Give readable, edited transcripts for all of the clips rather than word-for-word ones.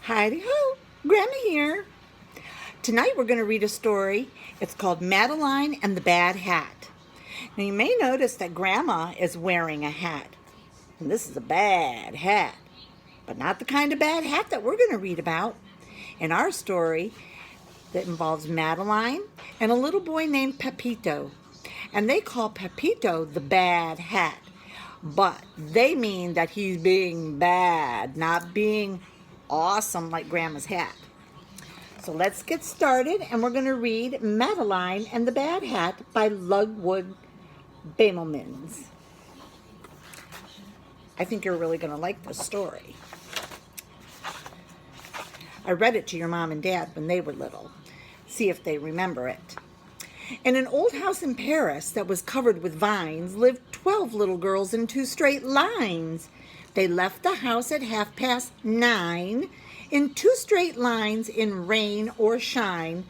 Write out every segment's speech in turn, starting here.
Heidi-ho, Grandma here. Tonight we're going to read a story. It's called Madeline and the Bad Hat. Now you may notice that Grandma is wearing a hat. And this is a bad hat. But not the kind of bad hat that we're going to read about. In our story, that involves Madeline and a little boy named Pepito. And they call Pepito the bad hat. But they mean that he's being bad, not being awesome like Grandma's hat. So let's get started, and we're going to read Madeline and the Bad Hat by Ludwig Bemelmans. I think you're really going to like this story. I read it to your mom and dad when they were little. See if they remember it. In an old house in Paris that was covered with vines lived 12 little girls in 2 straight lines. They left the house at 9:30 in 2 straight lines in rain or shine.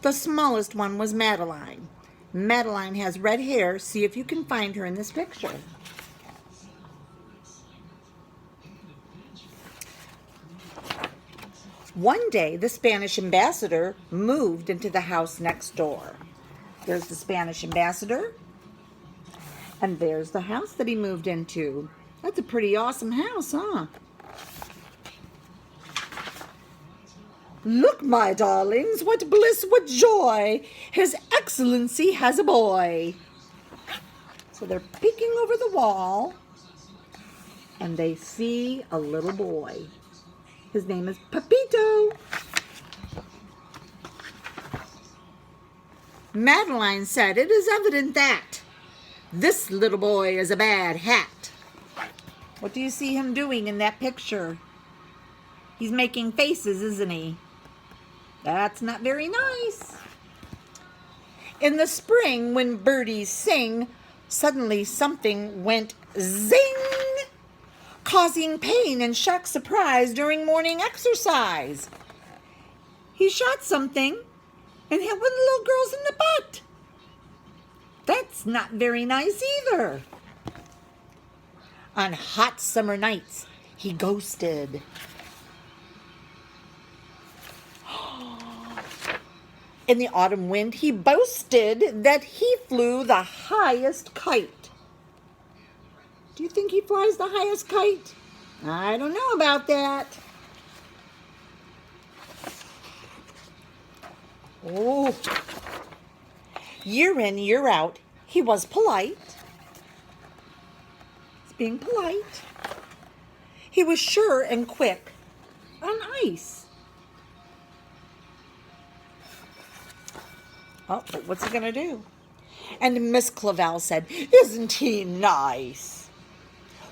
The smallest one was Madeline. Madeline has red hair. See if you can find her in this picture. One day, the Spanish ambassador moved into the house next door. There's the Spanish ambassador, and there's the house that he moved into. That's a pretty awesome house, huh? Look, my darlings, what bliss, what joy! His Excellency has a boy. So they're peeking over the wall, and they see a little boy. His name is Pepito. Madeline said, "It is evident that this little boy is a bad hat." What do you see him doing in that picture? He's making faces, isn't he? That's not very nice. In the spring, when birdies sing, suddenly something went zing, causing pain and shock surprise during morning exercise. He shot something and hit one of the little girls in the butt. That's not very nice either. On hot summer nights, he ghosted. In the autumn wind, he boasted that he flew the highest kite. Do you think he flies the highest kite? I don't know about that. Oh, year in, year out, he was polite. He's being polite. He was sure and quick on ice. Oh, but what's he going to do? And Miss Clavel said, "Isn't he nice?"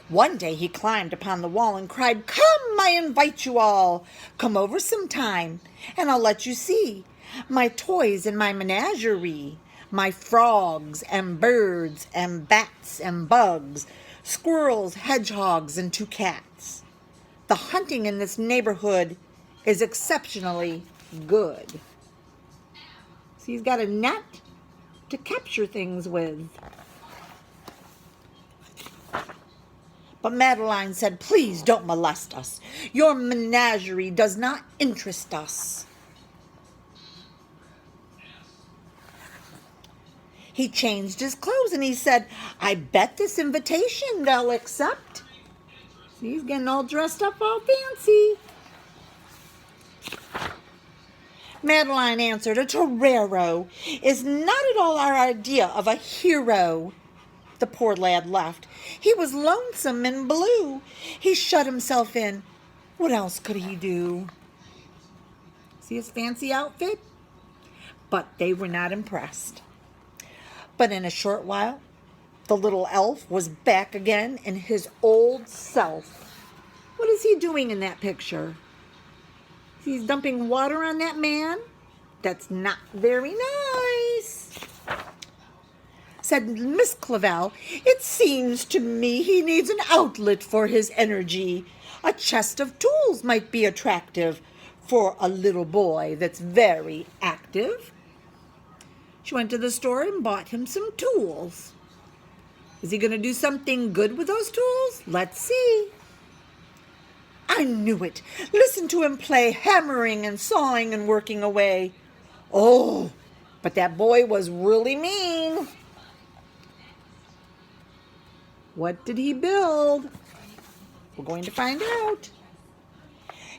One day he climbed upon the wall and cried, "Come, I invite you all. Come over sometime, and I'll let you see my toys and my menagerie, my frogs and birds and bats and bugs, squirrels, hedgehogs, and 2 cats. The hunting in this neighborhood is exceptionally good." See, he's got a net to capture things with. But Madeline said, "Please don't molest us. Your menagerie does not interest us." He changed his clothes and he said, "I bet this invitation they'll accept." See, he's getting all dressed up all fancy. Madeline answered, "A torero is not at all our idea of a hero." The poor lad left. He was lonesome and blue. He shut himself in. What else could he do? See his fancy outfit? But they were not impressed. But in a short while, the little elf was back again in his old self. What is he doing in that picture? He's dumping water on that man? That's not very nice. Said Miss Clavel, "It seems to me he needs an outlet for his energy. A chest of tools might be attractive for a little boy that's very active." She went to the store and bought him some tools. Is he going to do something good with those tools? Let's see. I knew it. Listen to him play, hammering and sawing and working away. Oh, but that boy was really mean. What did he build? We're going to find out.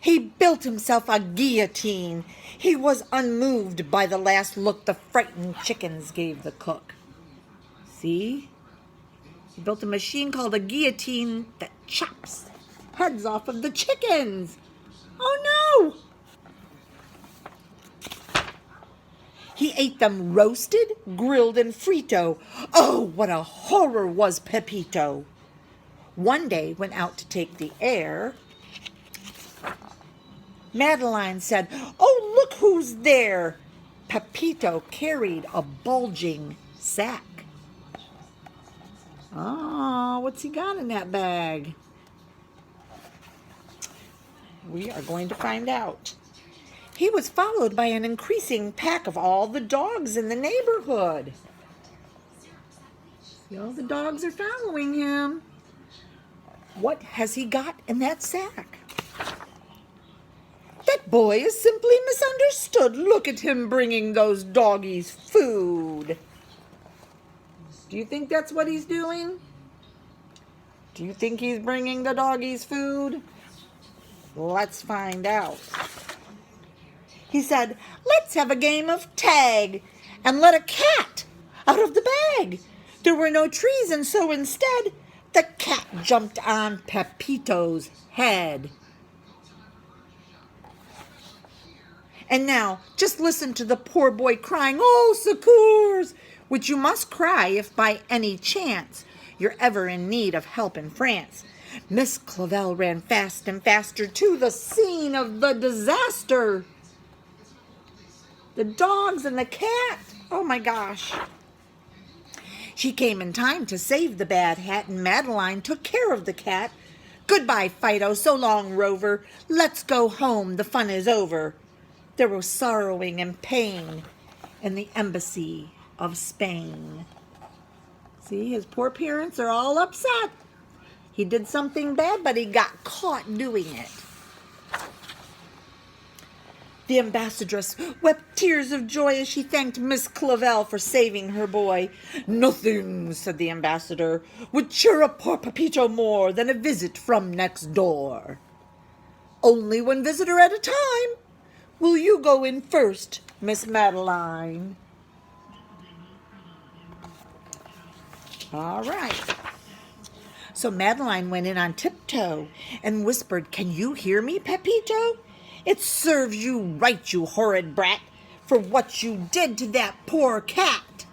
He built himself a guillotine. He was unmoved by the last look the frightened chickens gave the cook. See? He built a machine called a guillotine that chops heads off of the chickens. Oh no! He ate them roasted, grilled, and frito. Oh, what a horror was Pepito. One day, went out to take the air. Madeline said, "Oh, look who's there." Pepito carried a bulging sack. Oh, what's he got in that bag? We are going to find out. He was followed by an increasing pack of all the dogs in the neighborhood. See, all the dogs are following him. What has he got in that sack? That boy is simply misunderstood. Look at him bringing those doggies food. Do you think that's what he's doing? Do you think he's bringing the doggies food? Let's find out. He said, "Let's have a game of tag and let a cat out of the bag." There were no trees, and so instead, the cat jumped on Pepito's head. And now, just listen to the poor boy crying, "Oh, succours!" which you must cry if by any chance you're ever in need of help in France. Miss Clavel ran fast and faster to the scene of the disaster. The dogs and the cat. Oh my gosh. She came in time to save the bad hat, and Madeline took care of the cat. "Goodbye, Fido. So long, Rover. Let's go home. The fun is over." There was sorrowing and pain in the embassy of Spain. See, his poor parents are all upset. He did something bad, but he got caught doing it. The ambassadress wept tears of joy as she thanked Miss Clavel for saving her boy. "Nothing," said the ambassador, "would cheer up poor Pepito more than a visit from next door. Only one visitor at a time. Will you go in first, Miss Madeline?" All right. So Madeline went in on tiptoe and whispered, "Can you hear me, Pepito? It serves you right, you horrid brat, for what you did to that poor cat."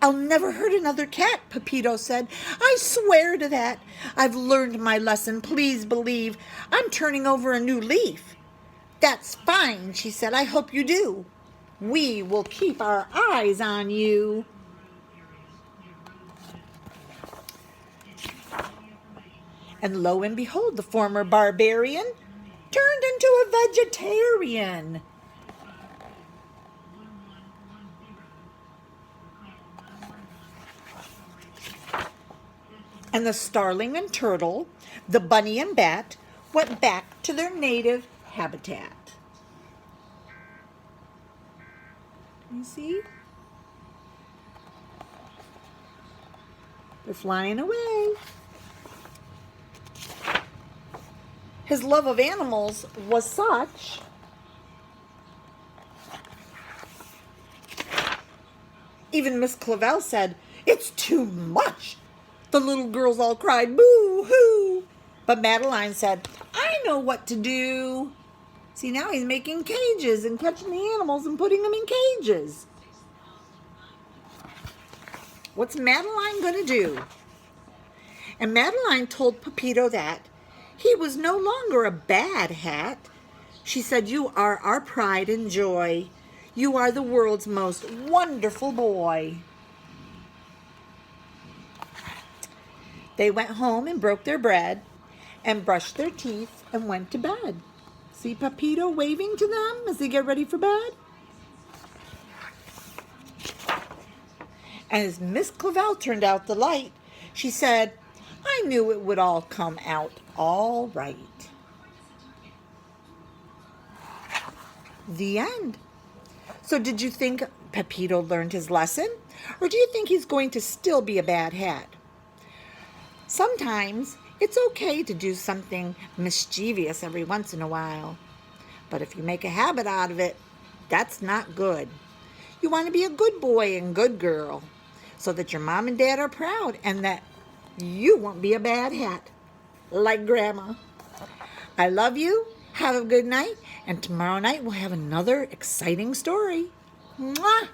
"I'll never hurt another cat," Pepito said. "I swear to that. I've learned my lesson. Please believe I'm turning over a new leaf." "That's fine," she said. "I hope you do. We will keep our eyes on you." And lo and behold, the former barbarian turned into a vegetarian. And the starling and turtle, the bunny and bat, went back to their native habitat. You see? They're flying away. His love of animals was such even Miss Clavel said, "It's too much." The little girls all cried, "Boo-hoo!" But Madeline said, "I know what to do." See, now he's making cages and catching the animals and putting them in cages. What's Madeline going to do? And Madeline told Pepito that he was no longer a bad hat. She said, "You are our pride and joy. You are the world's most wonderful boy." They went home and broke their bread and brushed their teeth and went to bed. See Pepito waving to them as they get ready for bed? And as Miss Clavel turned out the light, she said, I knew it would all come out all right. The end. So did you think Pepito learned his lesson? Or do you think he's going to still be a bad hat? Sometimes it's okay to do something mischievous every once in a while. But if you make a habit out of it, that's not good. You want to be a good boy and good girl so that your mom and dad are proud and that you won't be a bad hat like Grandma. I love you. Have a good night. And tomorrow night we'll have another exciting story. Mwah!